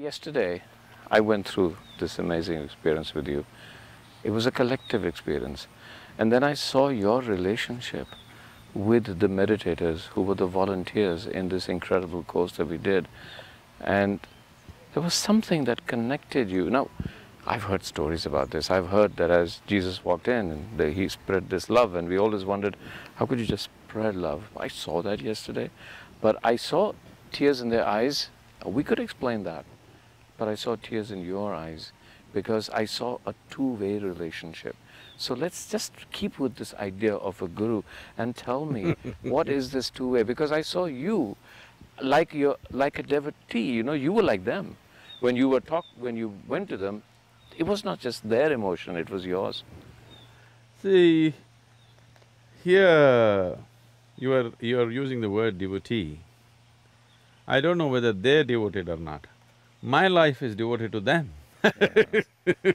Yesterday, I went through this amazing experience with you. It was a collective experience. And then I saw your relationship with the meditators who were the volunteers in this incredible course that we did. And there was something that connected you. Now, I've heard stories about this. I've heard that as Jesus walked in and he spread this love, and we always wondered, how could you just spread love? I saw that yesterday. But I saw tears in their eyes. We could explain that. But I saw tears in your eyes because I saw a two-way relationship. So let's just keep with this idea of a guru and tell me, what is this two-way? Because I saw you like a devotee, you were like them. When you went to them, it was not just their emotion, it was yours. See, here you are using the word devotee. I don't know whether they're devoted or not. My life is devoted to them. Yeah.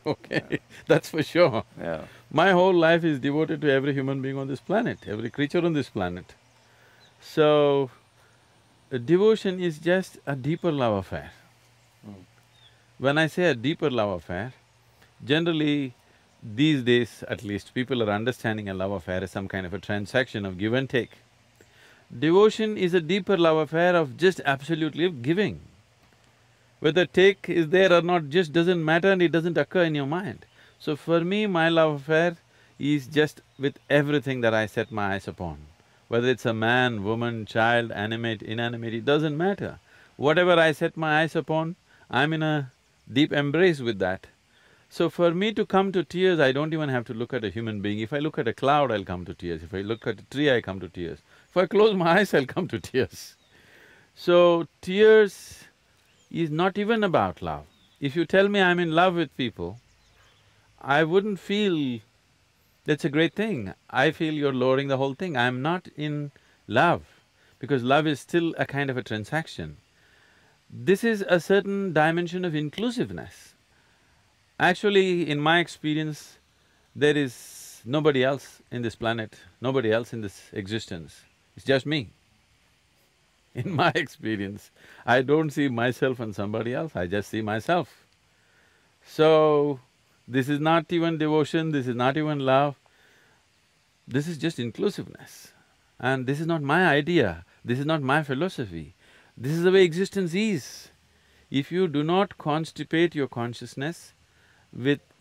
Okay, Yeah. that's for sure. Yeah. My whole life is devoted to every human being on this planet, every creature on this planet. So, devotion is just a deeper love affair. When I say a deeper love affair, generally these days at least, people are understanding a love affair as some kind of a transaction of give and take. Devotion is a deeper love affair of just absolutely giving. Whether take is there or not just doesn't matter and it doesn't occur in your mind. So for me, my love affair is just with everything that I set my eyes upon. Whether it's a man, woman, child, animate, inanimate, it doesn't matter. Whatever I set my eyes upon, I'm in a deep embrace with that. So for me to come to tears, I don't even have to look at a human being. If I look at a cloud, I'll come to tears. If I look at a tree, I come to tears. If I close my eyes, I'll come to tears. So tears is not even about love. If you tell me I'm in love with people, I wouldn't feel that's a great thing. I feel you're lowering the whole thing. I'm not in love, because love is still a kind of a transaction. This is a certain dimension of inclusiveness. Actually, in my experience, there is nobody else in this planet, nobody else in this existence. It's just me. In my experience, I don't see myself and somebody else, I just see myself. So, this is not even devotion, this is not even love, this is just inclusiveness. And this is not my idea, this is not my philosophy, this is the way existence is. If you do not constipate your consciousness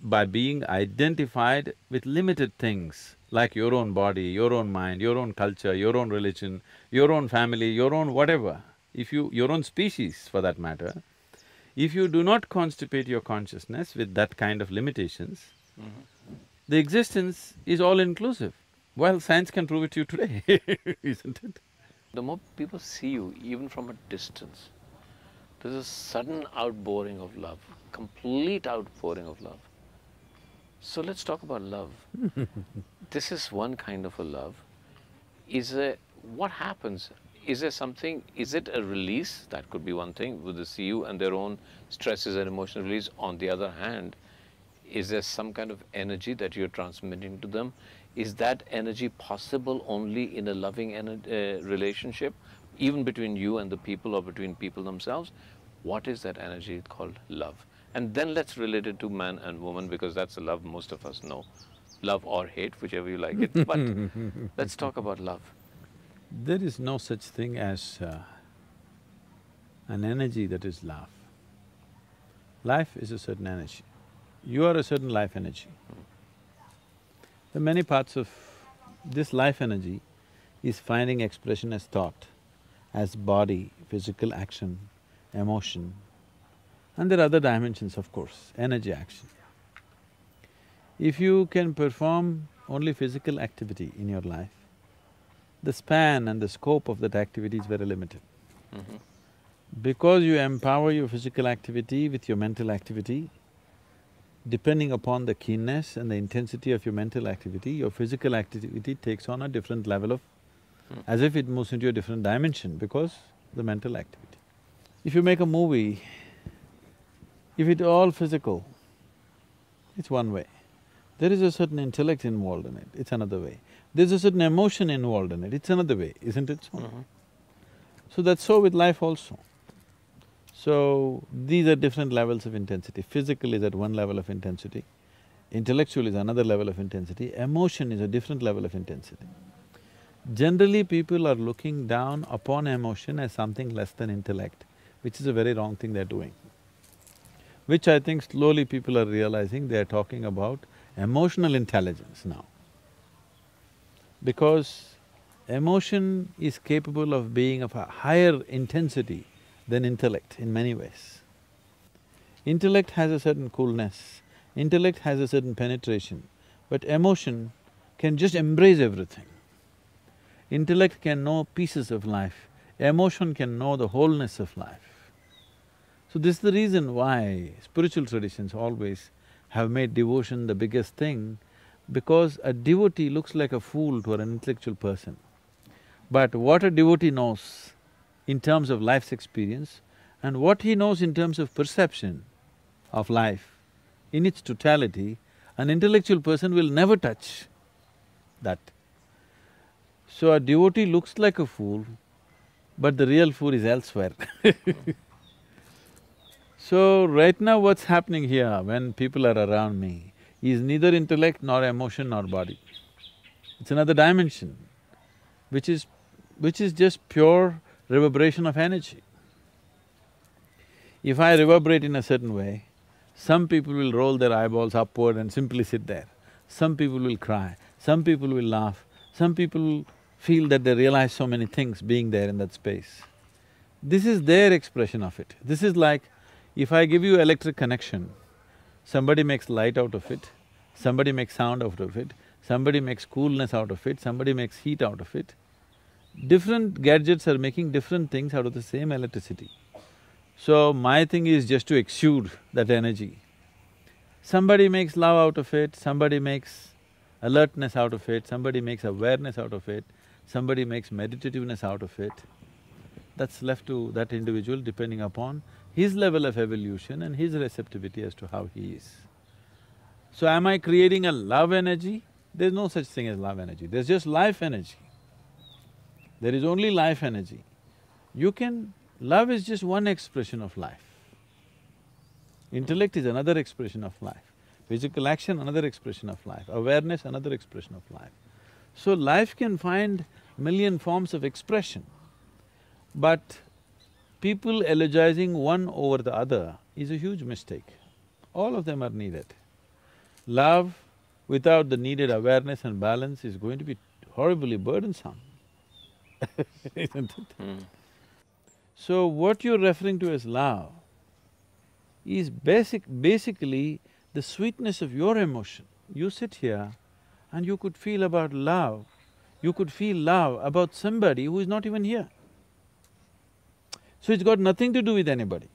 by being identified with limited things, like your own body, your own mind, your own culture, your own religion, your own family, your own whatever, your own species for that matter, if you do not constipate your consciousness with that kind of limitations, the existence is all-inclusive. Well, science can prove it to you today, isn't it? The more people see you, even from a distance, there's a sudden outpouring of love, complete outpouring of love. So let's talk about love. This is one kind of a love. What happens? Is there something, is it a release? That could be one thing, with the see you and their own stresses and emotional release. On the other hand, is there some kind of energy that you're transmitting to them? Is that energy possible only in a loving relationship, even between you and the people or between people themselves? What is that energy called love? And then let's relate it to man and woman, because that's the love most of us know. Love or hate, whichever you like it, but let's talk about love. There is no such thing as an energy that is love. Life is a certain energy. You are a certain life energy. The many parts of this life energy is finding expression as thought, as body, physical action, emotion, and there are other dimensions, of course, energy action. If you can perform only physical activity in your life, the span and the scope of that activity is very limited. Because you empower your physical activity with your mental activity, depending upon the keenness and the intensity of your mental activity, your physical activity takes on a different level of… as if it moves into a different dimension because the mental activity. If you make a movie, if it's all physical, it's one way. There is a certain intellect involved in it, it's another way. There's a certain emotion involved in it, it's another way, isn't it so? So that's so with life also. So, these are different levels of intensity. Physical is at one level of intensity, intellectual is another level of intensity, emotion is a different level of intensity. Generally, people are looking down upon emotion as something less than intellect, which is a very wrong thing they're doing. Which I think slowly people are realizing they're talking about emotional intelligence now. Because emotion is capable of being of a higher intensity than intellect in many ways. Intellect has a certain coolness, intellect has a certain penetration, but emotion can just embrace everything. Intellect can know pieces of life, emotion can know the wholeness of life. So this is the reason why spiritual traditions always have made devotion the biggest thing, because a devotee looks like a fool to an intellectual person. But what a devotee knows in terms of life's experience and what he knows in terms of perception of life in its totality, an intellectual person will never touch that. So a devotee looks like a fool, but the real fool is elsewhere. So right now what's happening here when people are around me is neither intellect nor emotion nor body. It's another dimension, which is just pure reverberation of energy. If I reverberate in a certain way, some people will roll their eyeballs upward and simply sit there. Some people will cry, some people will laugh, some people feel that they realize so many things being there in that space. This is their expression of it. This is like, if I give you electric connection, somebody makes light out of it, somebody makes sound out of it, somebody makes coolness out of it, somebody makes heat out of it. Different gadgets are making different things out of the same electricity. So my thing is just to exude that energy. Somebody makes love out of it, somebody makes alertness out of it, somebody makes awareness out of it, somebody makes meditativeness out of it. That's left to that individual depending upon his level of evolution and his receptivity as to how he is. So am I creating a love energy? There's no such thing as love energy, there's just life energy. There is only life energy. Love is just one expression of life. Intellect is another expression of life. Physical action, another expression of life. Awareness, another expression of life. So life can find million forms of expression, but people eulogizing one over the other is a huge mistake. All of them are needed. Love without the needed awareness and balance is going to be horribly burdensome, isn't it? So what you're referring to as love is basically the sweetness of your emotion. You sit here and you could feel about love, you could feel love about somebody who is not even here. So it's got nothing to do with anybody.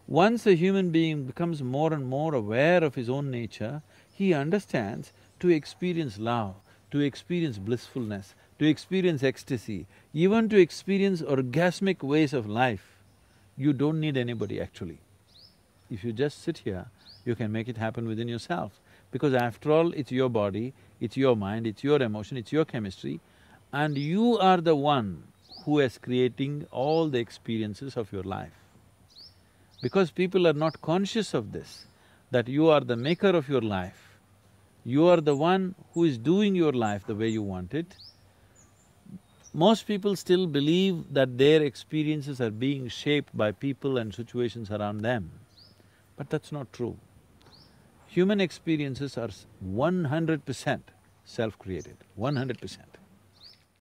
Once a human being becomes more and more aware of his own nature, he understands to experience love, to experience blissfulness, to experience ecstasy, even to experience orgasmic ways of life, you don't need anybody actually. If you just sit here, you can make it happen within yourself. Because after all, it's your body, it's your mind, it's your emotion, it's your chemistry, and you are the one who is creating all the experiences of your life. Because people are not conscious of this, that you are the maker of your life, you are the one who is doing your life the way you want it. Most people still believe that their experiences are being shaped by people and situations around them, but that's not true. Human experiences are 100% self-created, 100%.